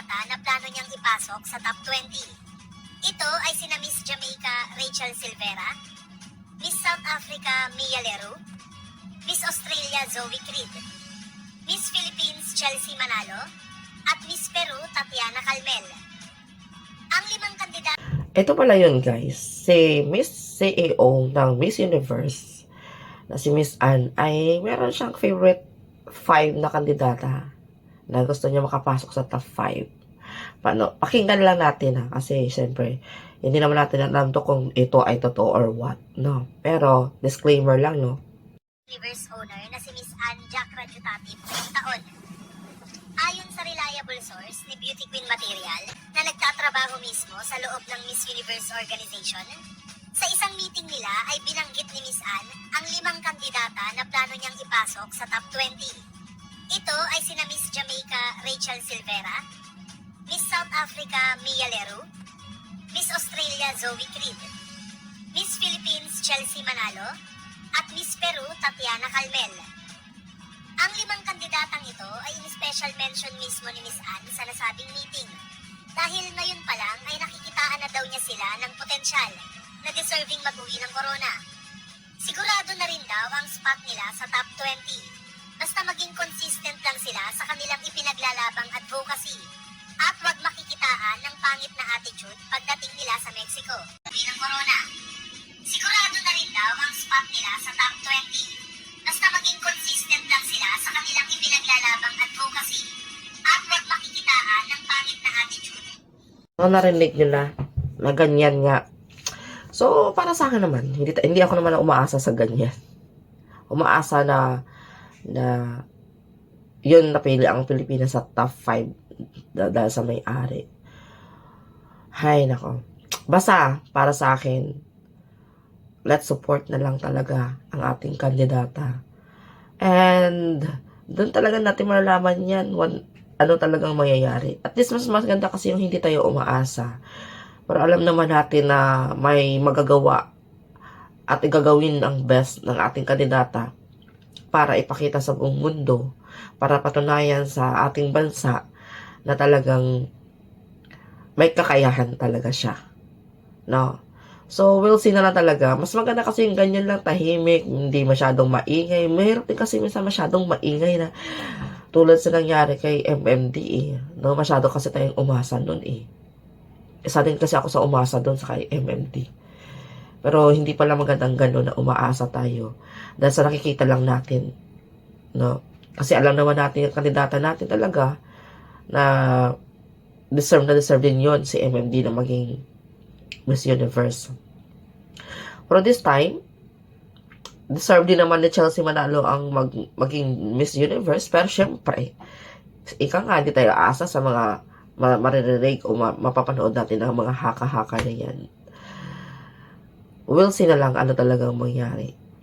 kandidata na plano niyang ipasok sa top 20. Ito ay sina Miss Jamaica Rachel Silvera, Miss South Africa Mia Leroux, Miss Australia Zoe Creed, Miss Philippines Chelsea Manalo, at Miss Peru Tatiana Calmel. Ang 5 kandidata... Ito pala yun guys, si Miss CEO ng Miss Universe na si Miss Anne ay meron siyang favorite 5 na kandidata na gusto niya makapasok sa top 5. Paano? Pakinggan lang natin ha, kasi syempre hindi naman natin alam to kung ito ay totoo or what, no? Pero disclaimer lang, no? Universe owner na si Miss Anne Jack Rajutati ngayong taon. Ayon sa reliable source ni Beauty Queen Material na nagtatrabaho mismo sa loob ng Miss Universe organization, sa isang meeting nila ay binanggit ni Miss Anne ang 5 kandidata na plano niyang ipasok sa top 20. Ito ay sina Miss Jamaica Rachel Silvera, Miss South Africa Mia Leroux, Miss Australia Zoe Creed, Miss Philippines Chelsea Manalo, at Miss Peru Tatiana Calmel. Ang 5 kandidatang ito ay in-special mention mismo ni Miss Anne sa nasabing meeting. Dahil ngayon pa lang ay nakikitaan na daw niya sila ng potensyal na deserving mag-uwi ng corona. Sigurado na rin daw ang spot nila sa top 20. Basta maging consistent lang sila sa kanilang ipinaglalabang advocacy at wag makikitaan ng pangit na attitude pagdating nila sa Mexico. Uwi ng corona. Sigurado na rin daw ang spot nila sa top 20. Basta maging consistent lang sila sa kanilang ipinaglalabang advocacy at wag makikitaan ng pangit na attitude. Narinig nyo na ganyan nga. So, para sa akin naman, hindi ako naman umaasa sa ganyan. Umaasa na yun napili ang Pilipinas sa top 5 dahil sa may-ari. Hay nako. Basta, para sa akin, let's support na lang talaga ang ating kandidata. And, doon talaga natin malalaman yan, ano talagang mangyayari. At least, mas maganda kasi yung hindi tayo umaasa. Pero alam naman natin na may magagawa at igagawin ang best ng ating kandidata para ipakita sa buong mundo, para patunayan sa ating bansa na talagang may kakayahan talaga siya. No? So, we'll see na lang talaga. Mas maganda kasi yung ganyan lang, tahimik, hindi masyadong maingay. Mahirap din kasi minsan masyadong maingay na tulad sa nangyari kay MMD eh. No? Masyado kasi tayong umasa nun eh. Isa din kasi ako sa umasa dun sa kay MMD. Pero hindi pala magandang gano'n na umaasa tayo. Dahil sa nakikita lang natin. No? Kasi alam naman natin yung kandidata natin talaga na deserve din yun si MMD na maging Miss Universe. Pero this time, deserve din naman ni Chelsea Manalo ang maging Miss Universe. Pero syempre, ika nga, di tayo aasa sa mga maririnig o mapapanood natin ang mga haka-haka na yan. We'll see na lang ano talagang mangyari.